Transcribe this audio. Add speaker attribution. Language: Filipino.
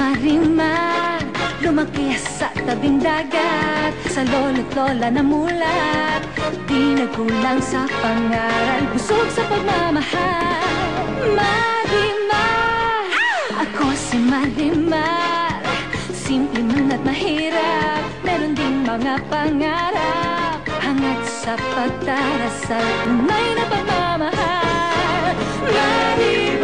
Speaker 1: Marimar, lumaki sa tabing dagat, sa lolo't lola namulat, di nagkulang sa pangaral, busog sa pagmamahal. Marimar, ako si Marimar, simple man at mahirap, meron ding mga pangarap, hangad sa pagdarasal, tunay na pagmamahal. Marimar,